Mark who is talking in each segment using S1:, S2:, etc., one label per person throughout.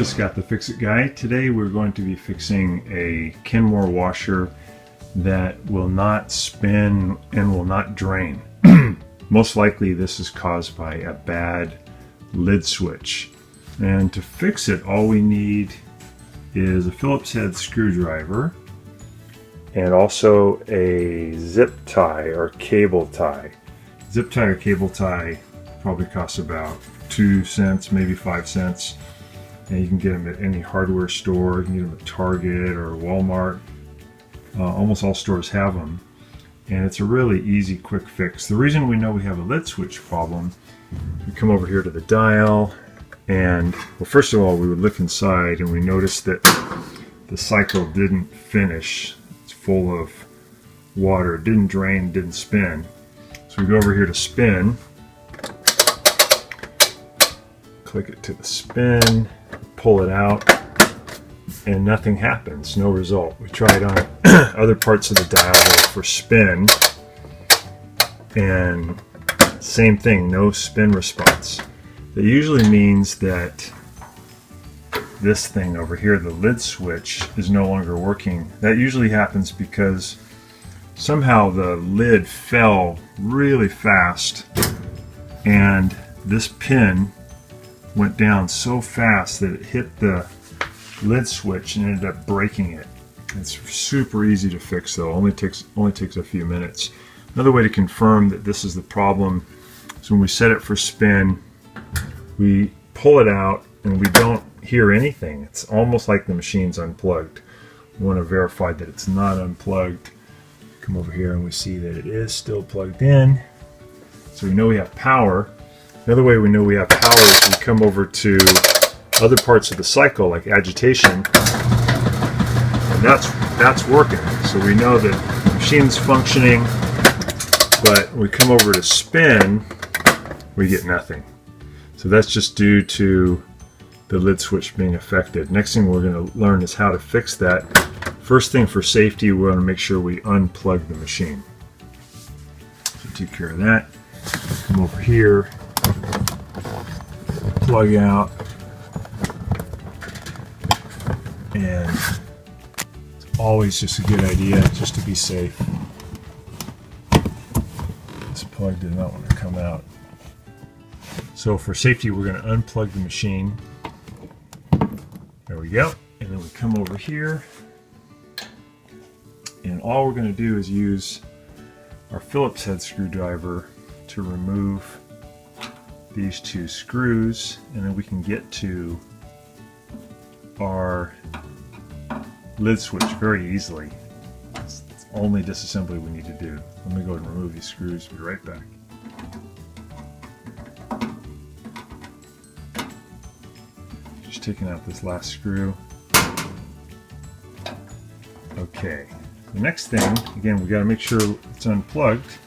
S1: is Scott the Fix-It Guy. Today we're going to be fixing a Kenmore washer that will not spin and will not drain. Most likely this is caused by a bad lid switch. And to fix it, all we need is a Phillips head screwdriver and also a zip tie or cable tie. Zip tie or cable tie probably costs about 2 cents, maybe 5 cents. And you can get them at any hardware store. You can get them at Target or Walmart. Almost all stores have them. And it's a really easy, quick fix. The reason we know we have a lid switch problem, we come over here to the dial, and well, first of all, we would look inside and we noticed that the cycle didn't finish. It's full of water. It didn't drain, didn't spin. So we go over here to spin. Click it to the spin, pull it out, and nothing happens, no result. We tried on other parts of the dial for spin, and same thing, no spin response. That usually means that this thing over here, the lid switch, is no longer working. That usually happens because somehow the lid fell really fast, and this pin went down so fast that it hit the lid switch and ended up breaking it. It's super easy to fix though, only takes a few minutes. Another way to confirm that this is the problem is when we set it for spin, we pull it out and we don't hear anything. It's almost like the machine's unplugged. We want to verify that it's not unplugged. Come over here and we see that it is still plugged in. So we know we have power. Another way we know we have power is we come over to other parts of the cycle, like agitation, and that's working. So we know that the machine's functioning, but when we come over to spin, we get nothing. So that's just due to the lid switch being affected. Next thing we're going to learn is how to fix that. First thing for safety, we want to make sure we unplug the machine. So take care of that. Come over here. Plug out, and it's always just a good idea just to be safe. This plug did not want to come out. So for safety, we're going to unplug the machine. There we go. And then we come over here, and all we're going to do is use our Phillips head screwdriver to remove these two screws, and then we can get to our lid switch very easily. It's only disassembly we need to do. Let me go ahead and remove these screws. Be right back. Just taking out this last screw. Okay. The next thing, again, we got to make sure it's unplugged.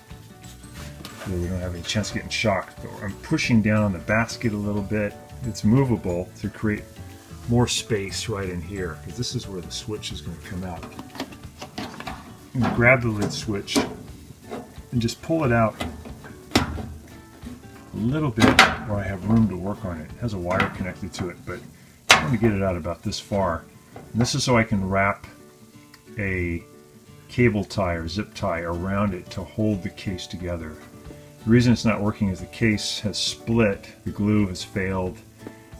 S1: We don't have any chance of getting shocked. But I'm pushing down on the basket a little bit. It's movable to create more space right in here, because this is where the switch is going to come out. I'm going to grab the lid switch and just pull it out a little bit where I have room to work on it. It has a wire connected to it, but I'm going to get it out about this far. And this is so I can wrap a cable tie or zip tie around it to hold the case together. The reason it's not working is the case has split, the glue has failed,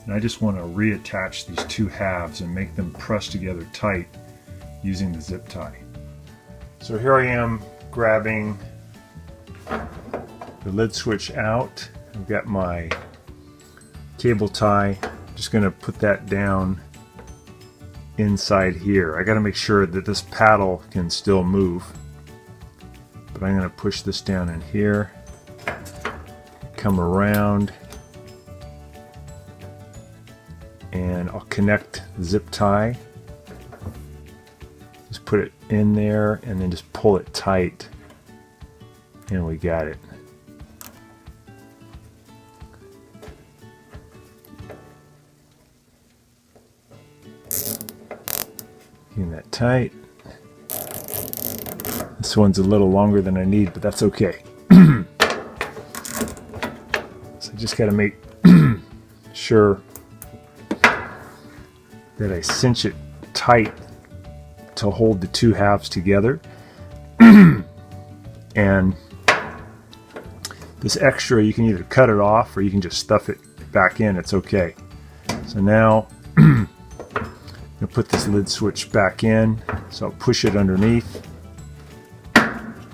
S1: and I just want to reattach these two halves and make them press together tight using the zip tie. So here I am grabbing the lid switch out. I've got my cable tie. Just going to put that down inside here. I got to make sure that this paddle can still move, but I'm going to push this down in here. Come around, and I'll connect the zip tie. Just put it in there and then just pull it tight, and we got it. Getting that tight. This one's a little longer than I need, but that's okay. So I just got to make sure that I cinch it tight to hold the two halves together. And this extra, you can either cut it off or you can just stuff it back in. It's okay. So now I'm going to put this lid switch back in. So I'll push it underneath.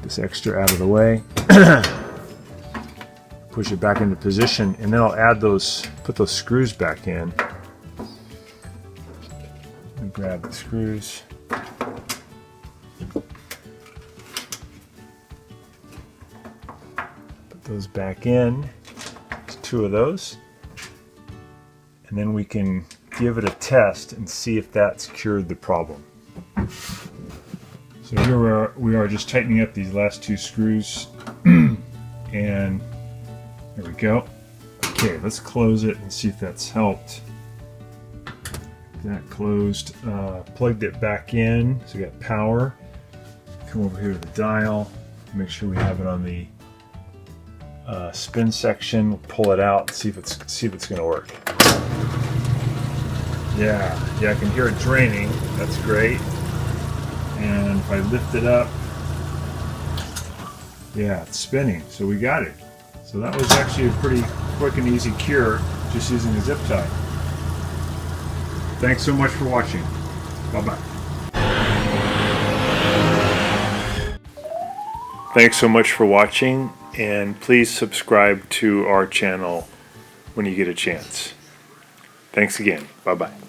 S1: This extra out of the way. Push it back into position, and then I'll add put those screws back in. And grab the screws. Put those back in. There's two of those. And then we can give it a test and see if that's cured the problem. So here we are just tightening up these last two screws. And there we go. Okay, let's close it and see if that's helped. That closed. Plugged it back in, so we got power. Come over here to the dial. Make sure we have it on the spin section. We'll pull it out and see if it's going to work. Yeah, I can hear it draining. That's great. And if I lift it up, yeah, it's spinning. So we got it. So that was actually a pretty quick and easy cure, just using a zip tie. Thanks so much for watching. Bye-bye. Thanks so much for watching, and please subscribe to our channel when you get a chance. Thanks again. Bye-bye.